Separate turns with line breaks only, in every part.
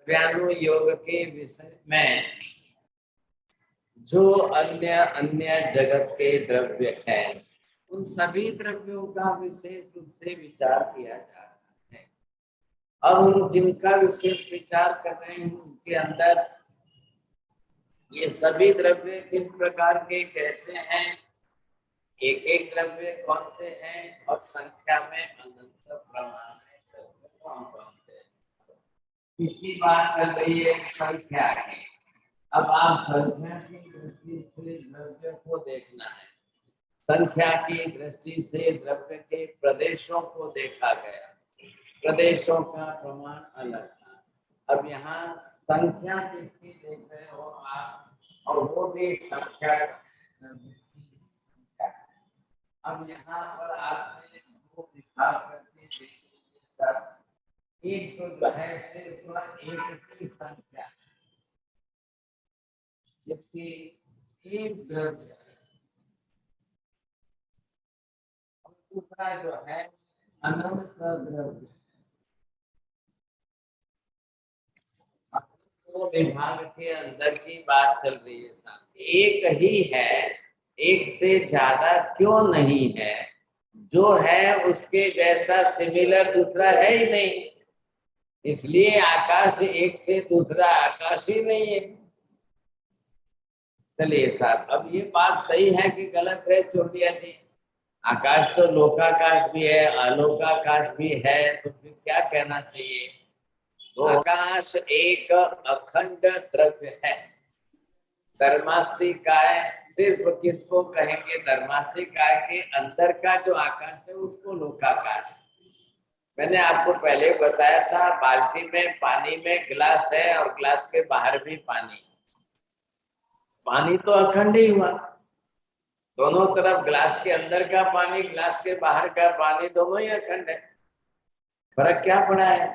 द्रव्यानु योग के विषय में जो अन्य अन्य जगत के द्रव्य हैं, उन सभी द्रव्यों का विशेष रूप से विचार किया जा रहा है। अब हम जिनका विशेष विचार कर रहे हैं उनके अंदर ये सभी द्रव्य किस प्रकार के कैसे हैं, एक एक द्रव्य कौन से हैं और संख्या में अनंत प्रमाण में द्रव्य कौन कौन से हैं, इसकी बात चल रही है संख्या की। अब आप संख्या की दृष्टि से द्रव्य को देखना है। संख्या की दृष्टि से द्रव्य के प्रदेशों को देखा गया, प्रदेशों का प्रमाण अलग था। अब यहाँ संख्या किसकी देख रहे हो आप, और वो भी संख्या। अब यहाँ पर आपने वो विभाग करके देखिए, एक तो जो है सिर्फ एक की संख्या जिसकी एक द्रव्य, और दूसरा जो है अनंत द्रव्य। तो विभाग के अंदर की बात चल रही है, एक ही है, एक से ज्यादा क्यों नहीं है, जो है उसके जैसा सिमिलर दूसरा है ही नहीं, इसलिए आकाश एक से दूसरा आकाश ही नहीं है। चलिए साहब, अब ये बात सही है कि गलत है चोटिया जी? आकाश तो लोकाकाश भी है, अलोकाकाश भी है, तो फिर क्या कहना चाहिए? तो आकाश एक अखंड द्रव्य है। धर्मास्तिकाय सिर्फ किसको कहेंगे? धर्मास्तिकाय के अंदर का जो आकाश है उसको लोकाकाश। मैंने आपको पहले बताया था, बाल्टी में पानी में गिलास है और गिलास के बाहर भी पानी, पानी तो अखंड ही हुआ। दोनों तरफ गिलास के अंदर का पानी, गिलास के बाहर का पानी, दोनों ही अखंड है। फर्क क्या पड़ा है?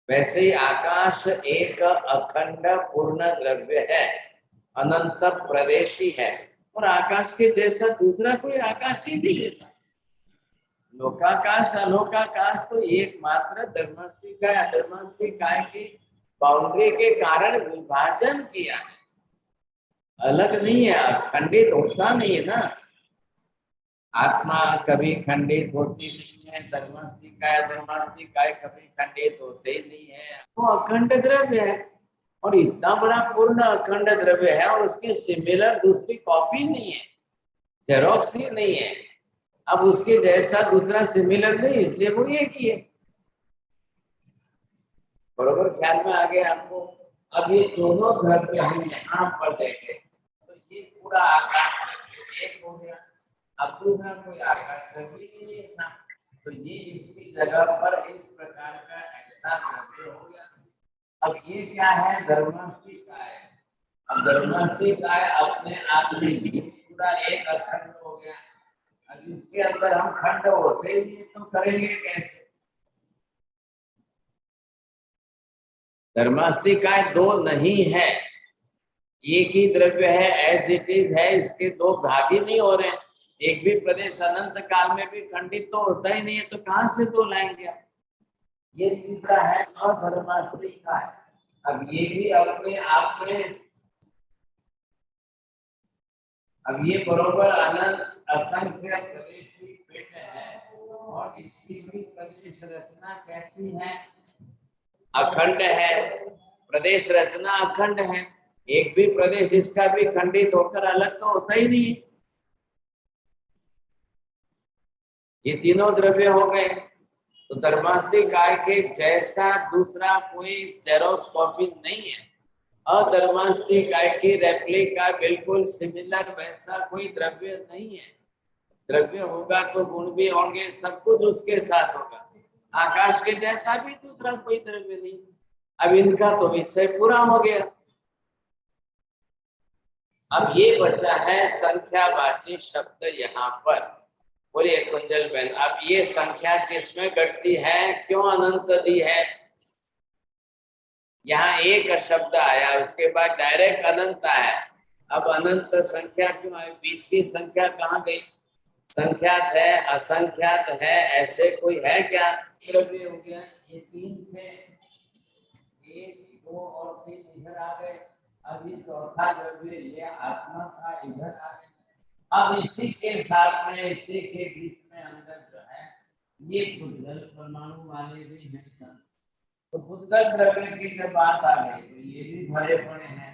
वैसे ही आकाश एक अखंड पूर्ण द्रव्य है, अनंत प्रदेशी है, और आकाश के जैसा दूसरा कोई आकाश ही नहीं है। लोकाकाश अलोकाकाश तो एकमात्र धर्मास्तिकाय की बाउंड्री के कारण विभाजन किया है, अलग नहीं है, खंडित होता नहीं है ना। आत्मा कभी खंडित होती नहीं है, धर्मास्तिकाय कभी खंडित होते ही नहीं है, वो अखंड द्रव्य है, और इतना बड़ा पूर्ण अखंड द्रव्य है और उसकी सिमिलर दूसरी कॉपी नहीं है, जेरोक्स ही नहीं है। अब उसके जैसा दूसरा सिमिलर नहीं, इसलिए वो एक ही है। बरोबर ख्याल में आ गया आपको? अब ये दोनों द्रव्य हम यहाँ पर देखें तो ये पूरा आकाश एक हो गया। अब दूसरा कोई आकाश नहीं है ना, तो ये इसकी जगह पर इस प्रकार का ऐसा द्रव्य हो गया। अब ये क्या है? धर्मास्तिकाय। अब धर्मास्तिकाय अपने आप में पूरा एक अखंड हो गया। अब इसके अंदर हम खंड होते ही तो करेंगे कैसे? धर्मास्तिकाय दो नहीं है, एक ही द्रव्य है, एज इट इज है, इसके दो भाग ही नहीं हो रहे हैं। एक भी प्रदेश अनंत काल में भी खंडित तो होता ही नहीं है, तो कहां से दो लाएंगे? ये तीसरा है अधर्मास्तिकाय। अब ये भी अपने आप में, अब ये बरोबर अनंत असंख्य प्रदेशी पेट है, और इसकी भी प्रदेश रचना कैसी है? अखंड है। प्रदेश रचना अखंड है, एक भी प्रदेश इसका भी खंडित होकर अलग तो होता ही नहीं। ये तीनों द्रव्य हो गए, तो धर्मास्तिकाय के जैसा दूसरा कोई जेरोक्स कॉपी नहीं है। अधर्मास्तिकाय की रेप्लिका बिल्कुल सिमिलर वैसा कोई द्रव्य नहीं है। द्रव्य होगा तो गुण भी होंगे, सब कुछ उसके साथ होगा। आकाश के जैसा भी दूसरा कोई द्रव्य नहीं। अब इनका तो विषय पूरा हो गया। अब ये बचा है संख्यावाची शब्द यहाँ पर। बोलिए कुंजल बहन, अब ये संख्या किसमें घटती है, क्यों अनंत दी है? यहाँ एक शब्द आया, उसके बाद डायरेक्ट अनंत आया। अब अनंत संख्या क्यों आई? बीच की संख्या कहाँ गई? संख्यात है, असंख्यात है, ऐसे कोई है क्या? द्रव्य हो गया, ये तीन थे, और 3 इधर आ गए, अभी चौथा द्रव्य ये आत्मा का इधर आ गए। अब इसी के साथ में इसी के बीच में अंदर जो है ये पुद्गल परमाणु वाले भी हैं। तो पुद्गल द्रव्य की जब बात आ गई तो ये भी भरे पड़े हैं।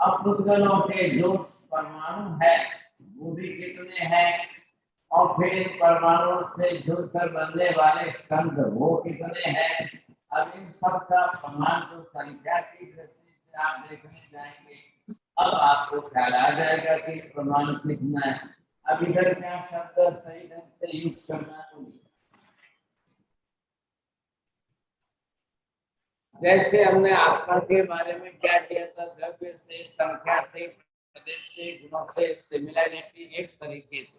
अब पुद्गलों के जो परमाणु है वो भी कितने हैं, और फिर परमाणु से जुड़कर बनने वाले स्कंध वो कितने हैं। अब इन सब का प्रमाण जो संख्या की दृष्टि से आप देखने जाएंगे, अब आपको ख्याल आ जाएगा कि प्रमाण कितना है। अब इधर क्या शब्द सही ढंग से यूज करना होगी। जैसे हमने आत्मा के बारे में क्या किया था, द्रव्य से, संख्या से, प्रदेश से, गुणों से सिमिलरिटी एक तरीके से,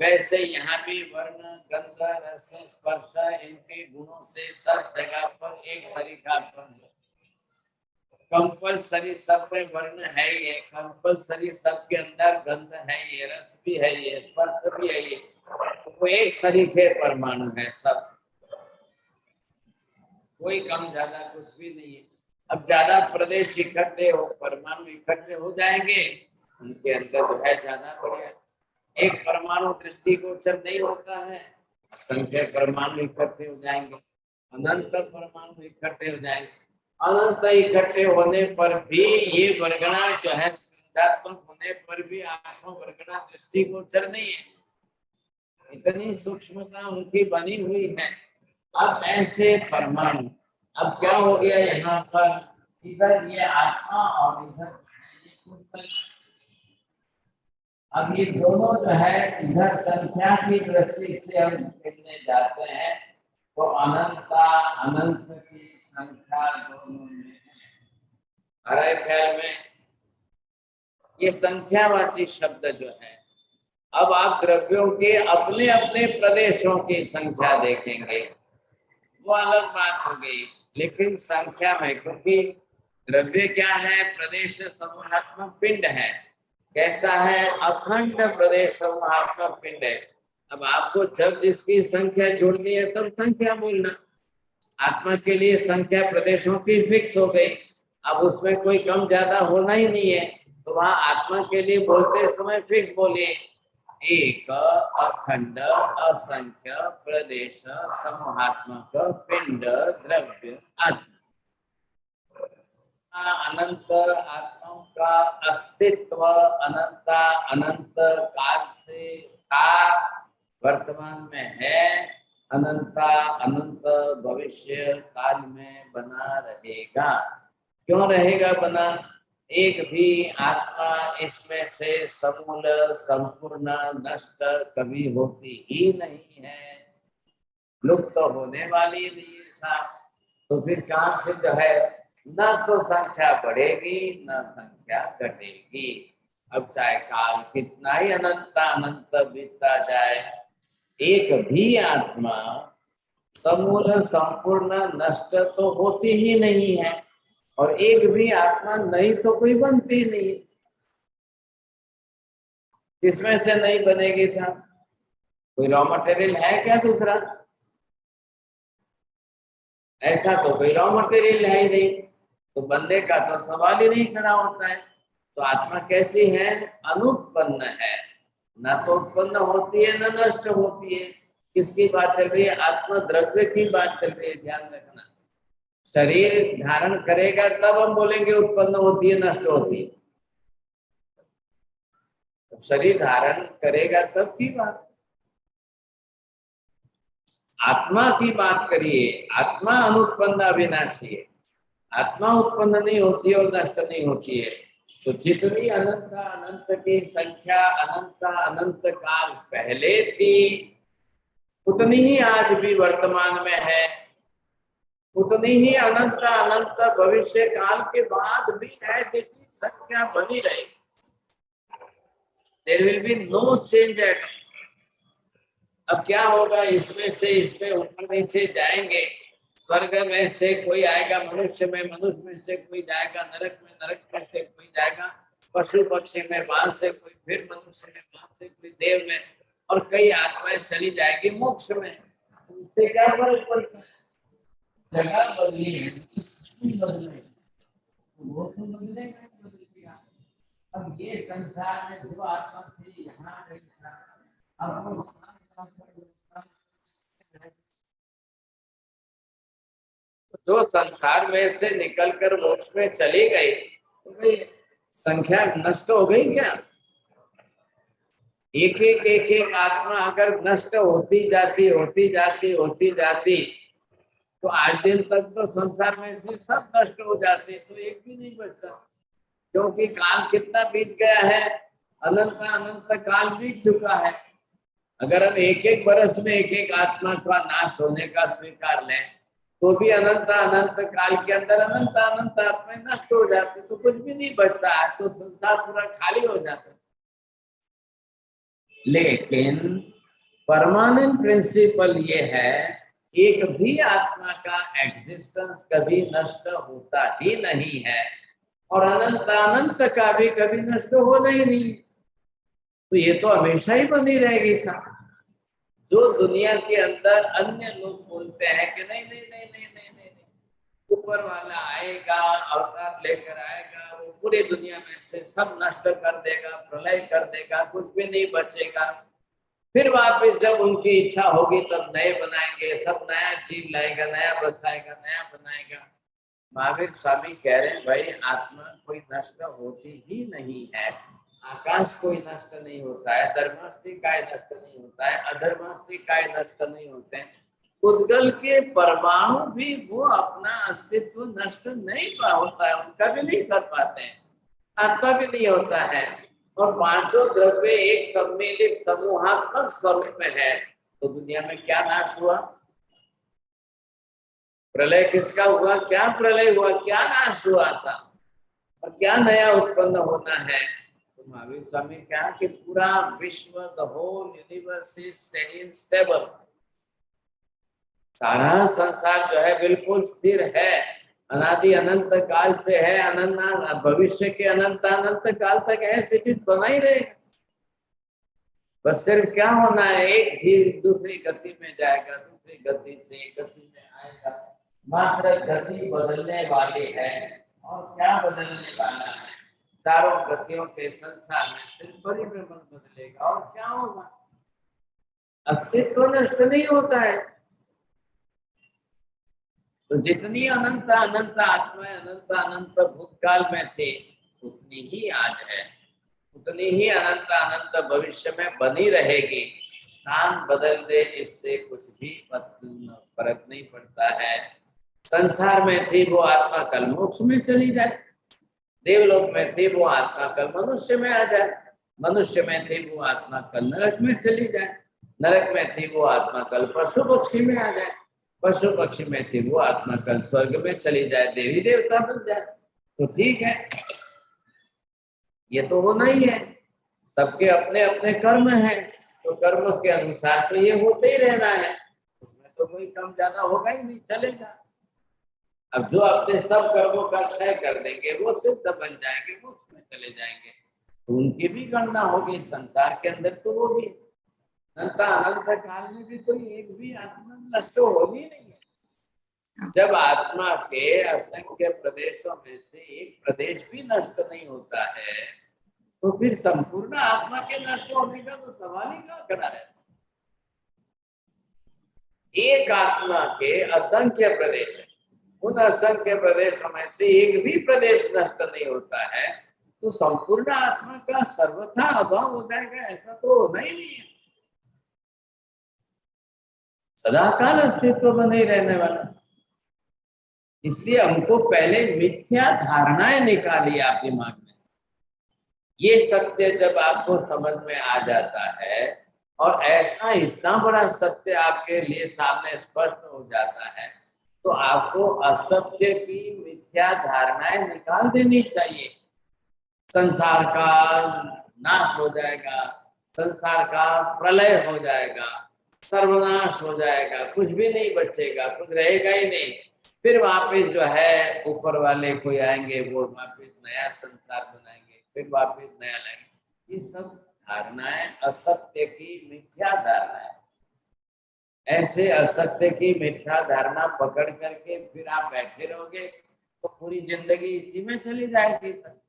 वैसे यहाँ भी वर्ण, गंध, रस, स्पर्श इनके गुणों से सब जगह पर एक तरीका पर कंपल्सरी सब में वर्ण है, ये कंपल्सरी सबके अंदर गंध है, ये रस भी है, ये स्पर्श भी है, ये तो एक तरीके परमाणु है सब, कोई कम ज्यादा कुछ भी नहीं है। अब ज्यादा प्रदेश इकट्ठे हो, परमाणु इकट्ठे हो जाएंगे, उनके अंदर जो है ज्यादा बढ़िया। एक परमाणु दृष्टिगोचर नहीं होता है, असंख्य परमाणु इकट्ठे हो जाएंगे, अनंत परमाणु इकट्ठे हो जाएंगे। अनंत इकट्ठे होने पर भी ये वर्गणा जो है स्कंधात्मक होने पर भी आत्म वर्गणा दृष्टिगोचर नहीं है, इतनी सूक्ष्मता उनकी बनी हुई है। अब ऐसे परमाणु, अब क्या हो गया यहाँ पर, इधर ये आत्मा और इधर ये, अब ये दोनों जो है इधर संख्या की दृष्टि से हम देखने जाते हैं तो अनंता अनंत की संख्या दोनों में है। हमारे ख्याल में ये संख्यावाची शब्द जो है, अब आप द्रव्यों के अपने अपने प्रदेशों की संख्या देखेंगे वो अलग बात हो गई, लेकिन संख्या में, क्योंकि द्रव्य क्या है, प्रदेश समूहात्मक पिंड है। कैसा है, अखंड प्रदेश समूहात्मक पिंड है। अब आपको जब जिसकी संख्या जोड़नी है तब संख्या बोलना, आत्मा के लिए संख्या प्रदेशों की फिक्स हो गई, अब उसमें कोई कम ज्यादा होना ही नहीं है, तो वहां आत्मा के लिए बोलते समय फिक्स बोलिए, एक अखंड असंख्य प्रदेश समूहात्मक पिंड द्रव्य आत्मा। अनंत आत्माओं का अस्तित्व अनंता अनंत काल से था, वर्तमान में है, अनंता अनंत भविष्य काल में बना रहेगा। क्यों रहेगा बना, एक भी आत्मा इसमें से समूल संपूर्ण नष्ट कभी होती ही नहीं है, लुप्त तो होने वाली नहीं है साहब। तो फिर कहाँ से जो है, न तो संख्या बढ़ेगी न संख्या घटेगी। अब चाहे काल कितना ही अनंत अनंत बीतता जाए, एक भी आत्मा समूल संपूर्ण नष्ट तो होती ही नहीं है, और एक भी आत्मा नहीं तो कोई बनती नहीं। किसमें से नहीं बनेगी था, कोई रॉ मटेरियल है क्या दूसरा, ऐसा तो कोई रॉ मटेरियल है ही नहीं, तो बनने का तो सवाल ही नहीं खड़ा होता है। तो आत्मा कैसी है, अनुत्पन्न है, ना तो उत्पन्न होती है न नष्ट होती है। किसकी बात चल रही है, आत्मा द्रव्य की बात चल रही है, ध्यान रखना। शरीर धारण करेगा तब हम बोलेंगे उत्पन्न होती है नष्ट होती है, तो शरीर धारण करेगा तब की बात। आत्मा की बात करिए, आत्मा अनुत्पन्न अविनाशी है, आत्मा उत्पन्न नहीं होती और नष्ट नहीं होती है। तो जितनी अनंत अनंत की संख्या अनंत अनंत काल पहले थी, उतनी ही आज भी वर्तमान में है, उतनी ही अनंत अनंत भविष्य काल के बाद भी है, जितनी संख्या बनी रहे। There will be no change at. अब क्या होगा, इसमें से इसमें ऊपर नीचे जाएंगे, स्वर्ग में से कोई आएगा मनुष्य में, मनुष्य में से कोई जाएगा नरक में, नरक में से कोई जाएगा पशु पक्षी में, वहां से कोई फिर मनुष्य में, वहां से कोई देव में, और कई आत्माएं चली जाएगी मोक्ष में। इससे क्या फर्क पड़ता है, जगह बदली है, तो बदलेगा ही बदलेगा। अब ये संसार में जो आत्मा थी यहाँ गई, अब वो जो संसार में से निकलकर मोक्ष में चली गई, तो भाई संख्या नष्ट हो गई क्या? एक एक आत्मा अगर नष्ट होती जाती तो आज दिन तक तो संसार में से सब नष्ट हो जाते, तो एक भी नहीं बचता। क्योंकि काल कितना बीत गया है, अनंत अनंत काल बीत चुका है। अगर हम एक एक बरस में एक एक आत्मा का नाश होने का स्वीकार लें, तो भी अनंत अनंत काल के अंदर अनंत अनंत आत्माएं नष्ट हो जाती, तो कुछ भी नहीं बचता है, तो संसार पूरा खाली हो जाता। लेकिन परमानेंट प्रिंसिपल ये है, एक भी आत्मा का एग्जिस्टेंस कभी नष्ट होता ही नहीं है, और अनंत अनंत का भी कभी नष्ट होना ही नहीं, तो ये तो हमेशा ही बनी रहेगी साहब। जो दुनिया के अंदर अन्य लोग बोलते हैं कि नहीं नहीं नहीं नहीं नहीं नहीं, ऊपर वाला आएगा, अवतार लेकर आएगा, वो पूरी दुनिया में से सब नष्ट कर देगा, प्रलय कर देगा, कुछ भी नहीं बचेगा, फिर वापिस जब उनकी इच्छा होगी तब नए बनाएंगे, सब नया चीज लाएगा, नया बसाएगा, नया बनाएगा। महावीर स्वामी कह रहे हैं, भाई आत्मा कोई नष्ट होती ही नहीं है। आकाश कोई नष्ट नहीं होता है, धर्मास्ति काय नष्ट नहीं होता है, अधर्मास्ति काय नष्ट नहीं होते हैं। उद्गल के परमाणु भी वो अपना अस्तित्व नष्ट नहीं होता है, उनका भी नहीं कर पाते हैं, आत्मा भी नहीं होता है। और पांचों द्रव्य एक सम्मिलित समूहात्मक स्वरूप में है, तो दुनिया में क्या नाश हुआ? प्रलय किसका हुआ? क्या प्रलय हुआ? क्या नाश हुआ था? और क्या नया उत्पन्न होना है? तो महावीर स्वामी क्या कि पूरा विश्व, the whole universe is steady and stable. सारा संसार जो है बिल्कुल स्थिर है, अनादि अनंत काल से है, अनंत भविष्य के अनंत अनंत काल तक है, स्थिति बना ही रहेगा। बस सिर्फ क्या होना है, एक जीव दूसरी गति में जाएगा, दूसरी गति से गति में आएगा, मात्र गति बदलने वाली है। और क्या बदलने वाला है? चारों गतियों के संसार में सिर्फ परिभ्रमण बदलेगा, और क्या होगा? अस्तित्व नष्ट नहीं होता है। तो जितनी अनंत अनंत आत्माएं अनंत अनंत भूतकाल में थे, उतनी ही आज है, उतनी ही अनंत अनंत भविष्य में बनी रहेगी। स्थान बदल दे, इससे कुछ भी फर्क नहीं पड़ता है। संसार में थी वो आत्मा, कल मोक्ष में चली जाए। देवलोक में थी वो आत्मा, कल मनुष्य में आ जाए। मनुष्य में थी वो आत्मा, कल नरक में चली जाए। नरक में थी वो आत्मा, कल पशु पक्षी में आ जाए। पशु पक्षी में थी वो आत्मा, कल स्वर्ग में चली जाए, देवी देवता बन जाए। तो ठीक है, ये तो होना ही है। सबके अपने अपने कर्म हैं, तो कर्म के अनुसार तो ये होते ही रहना है, उसमें तो कोई कम ज्यादा होगा ही नहीं, चलेगा। अब जो अपने सब कर्मों का क्षय कर देंगे वो सिद्ध बन जाएंगे, मोक्ष में चले जाएंगे, तो उनकी भी गणना होगी संसार के अंदर। तो वो भी अनंत अनंत काल में भी कोई एक भी आत्मा नष्ट होगी नहीं है। जब आत्मा के असंख्य प्रदेशों में से एक प्रदेश भी नष्ट नहीं होता है, तो फिर संपूर्ण आत्मा के नष्ट होने का तो सवाल ही कहाँ खड़ा है। एक आत्मा के असंख्य प्रदेश है, उन असंख्य प्रदेशों में से एक भी प्रदेश नष्ट नहीं होता है, तो संपूर्ण आत्मा का सर्वथा अभाव हो जाएगा, ऐसा तो होना ही नहीं है। सदाकाल अस्तित्व बने ही रहने वाला। इसलिए हमको पहले मिथ्या धारणाएं निकाली आप दिमाग में। ये सत्य जब आपको समझ में आ जाता है, और ऐसा इतना बड़ा सत्य आपके लिए सामने स्पष्ट हो जाता है, तो आपको असत्य की मिथ्या धारणाएं निकाल देनी चाहिए। संसार का नाश हो जाएगा, संसार का प्रलय हो जाएगा, सर्वनाश हो जाएगा, कुछ भी नहीं बचेगा, कुछ रहेगा ही नहीं। फिर वापिस जो है ऊपर वाले कोई आएंगे, वो वापिस नया संसार बनाएंगे, फिर वापिस नया लाएंगे। ये सब धारणाएं असत्य की मिथ्या धारणाएं। ऐसे असत्य की मिथ्या धारणा पकड़ करके फिर आप बैठे रहोगे, तो पूरी जिंदगी इसी में चली जाएगी सर।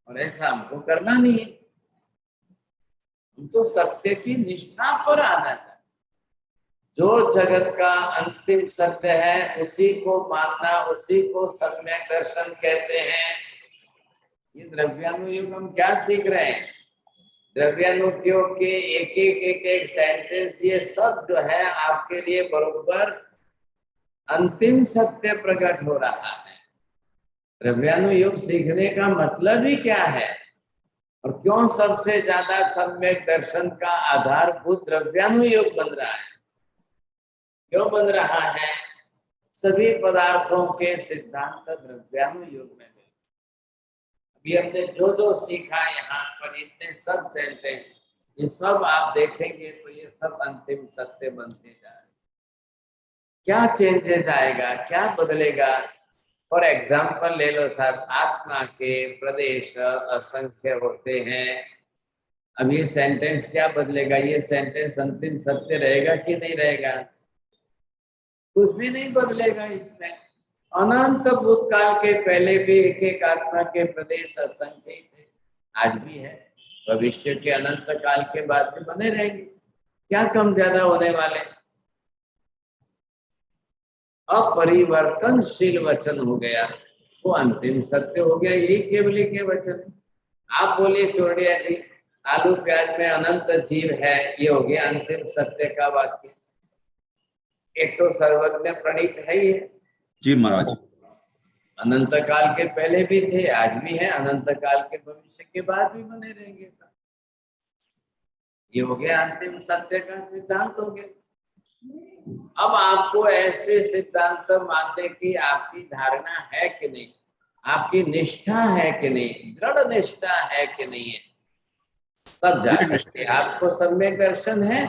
और ऐसा हमको करना नहीं है। हम तो सत्य की निष्ठा पर आना है। जो जगत का अंतिम सत्य है उसी को मानना, उसी को सम्यक दर्शन कहते हैं। ये द्रव्यानुयोग हम क्या सीख रहे हैं? द्रव्यानुयोग के एक सेंटेंस, ये सब जो है आपके लिए बरोबर अंतिम सत्य प्रकट हो रहा है। द्रव्यानुयोग सीखने का मतलब ही क्या है और क्यों सबसे ज्यादा सम्यक दर्शन का आधारभूत द्रव्यानुयोग बन रहा है? क्यों बन रहा है? सभी पदार्थों के सिद्धांत द्रव्यानुयोग में मिले। अभी हमने जो जो सीखा यहाँ पर, इतने सब सेंटेंस, ये सब आप देखेंगे तो ये सब अंतिम सत्य बनते जा रहे हैं। क्या चेंजेस आएगा, क्या बदलेगा? फॉर एग्जाम्पल ले लो साहब, आत्मा के प्रदेश असंख्य होते हैं। अब ये सेंटेंस क्या बदलेगा? ये सेंटेंस अंतिम सत्य रहेगा कि नहीं रहेगा? कुछ भी नहीं बदलेगा इसमें। अनंत भूतकाल के पहले भी एक एक आत्मा के प्रदेश असंख्य ही थे, आज भी है, भविष्य के अनंत काल के बाद भी बने रहेंगे। क्या कम ज्यादा होने वाले? अपरिवर्तनशील वचन हो गया, वो अंतिम सत्य हो गया। यही केवल के वचन। आप बोलिए चोरडिया जी, आलू प्याज में अनंत जीव है, ये हो गया अंतिम सत्य का वाक्य। एक तो सर्वज्ञ प्रणीत है ही है
जी महाराज।
अनंत काल के पहले भी थे, आज भी है, अनंत काल के भविष्य के बाद भी बने रहेंगे। ये हो गया अंतिम सत्य का सिद्धांत हो गया। अब आपको ऐसे सिद्धांत मानने की आपकी धारणा है कि नहीं? आपकी निष्ठा है कि नहीं? दृढ़ निष्ठा है कि नहीं है? सब जाकर के आपको सम्यक दर्शन है।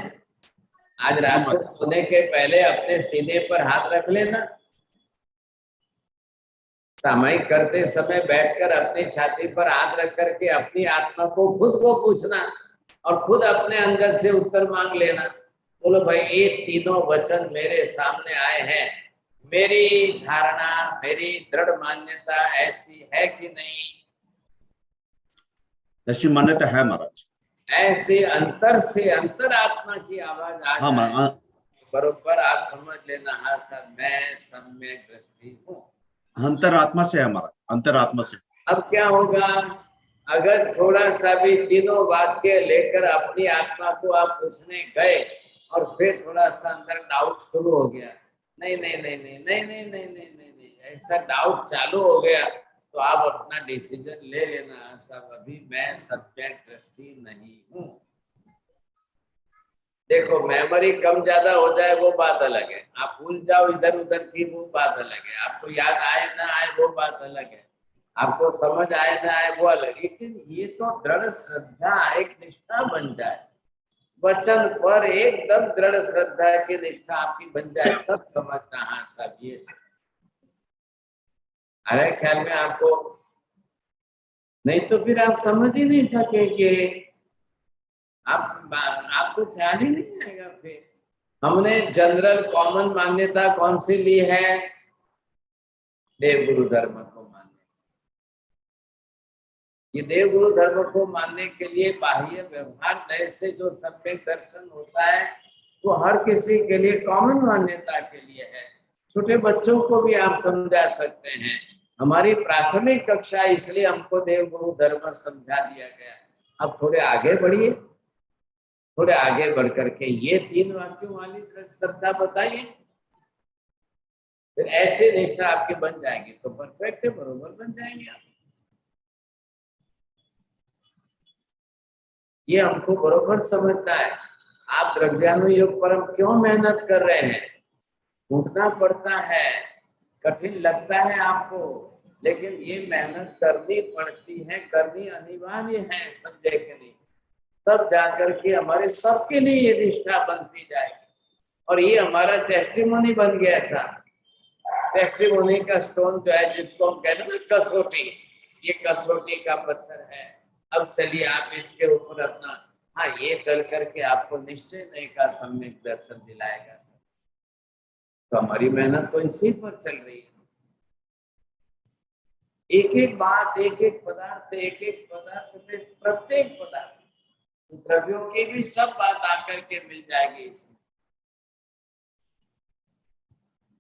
आज रात को सोने के पहले अपने सीने पर हाथ रख लेना। सामायिक करते समय बैठकर अपनी छाती पर हाथ रख करके अपनी आत्मा को खुद को पूछना और खुद अपने अंदर से उत्तर मांग लेना। बोलो भाई, ये तीनों वचन मेरे सामने आए हैं, मेरी धारणा, मेरी दृढ़ मान्यता ऐसी है कि नहीं?
ऐसी मान्यता है महाराज।
ऐसे अंतर से अंतरात्मा की आवाज आ जाए, बरोबर आप समझ लेना, हाँ सर मैं सम्यक दृष्टि हूँ।
अंतरात्मा से है महाराज, अंतरात्मा से।
अब क्या होगा? अगर थोड़ा सा भी तीनों वाक्य लेकर अपनी आत्मा को आप पूछने गए और फिर थोड़ा सा अंदर डाउट शुरू हो गया, नहीं नहीं नहीं नहीं नहीं नहीं नहीं नहीं नहीं नहीं, ऐसा डाउट चालू हो गया, तो आप अपना डिसीजन ले लेना, सब अभी मैं सम्यक दृष्टि नहीं हूँ। देखो, मेमोरी कम ज्यादा हो जाए वो बात अलग है, आप भूल जाओ इधर उधर की वो बात अलग है, आपको याद आए ना आए वो बात अलग है, आपको समझ आए ना आए वो अलग। लेकिन ये तो दृढ़ श्रद्धा, एक निष्ठा बन जाए, वचन पर एकदम दृढ़ श्रद्धा की निष्ठा आपकी बन जाए, तब समझना हाँ सब ये। अरे ख्याल में आपको नहीं तो फिर आप समझ ही नहीं सकेंगे, आपको ख्याल ही नहीं आएगा। फिर हमने जनरल कॉमन मान्यता कौन सी ली है? देवगुरु धर्म को मानने। ये देवगुरु धर्म को मानने के लिए बाह्य व्यवहार नए से जो सम्यक दर्शन होता है वो हर किसी के लिए कॉमन मान्यता के लिए है। छोटे बच्चों को भी आप समझा सकते हैं। हमारी प्राथमिक कक्षा इसलिए हमको देवगुरु धर्म समझा दिया गया। अब थोड़े आगे बढ़िए, थोड़े आगे बढ़ करके ये तीन वाक्यों वाली श्रद्धा बताइए, फिर ऐसे निष्ठा आपकी बन जाएगी तो परफेक्ट है, बरोबर बन जाएंगे आप। ये हमको बरोबर समझना है। आप द्रव्यानुयोग पर हम क्यों मेहनत कर रहे हैं? उठना पड़ता है, कठिन लगता है आपको, लेकिन ये मेहनत करनी पड़ती है, करनी अनिवार्य है, समझे कि नहीं? तब जाकर के हमारे सबके लिए ये निष्ठा बनती जाएगी। और ये हमारा टेस्टिमोनी बन गया था। टेस्टिमोनी का स्टोन जो है, जिसको हम कहते हैं ना कसौटी, ये कसौटी का पत्थर है। अब चलिए आप इसके ऊपर अपना, हाँ ये चल करके आपको निश्चय नहीं का सम्यक दर्शन दिलाएगा। तो हमारी मेहनत तो इसी पर चल रही है। एक एक बात, एक एक पदार्थ में प्रत्येक पदार्थ, तो द्रव्यों की भी सब बात आकर के मिल जाएगी इसमें।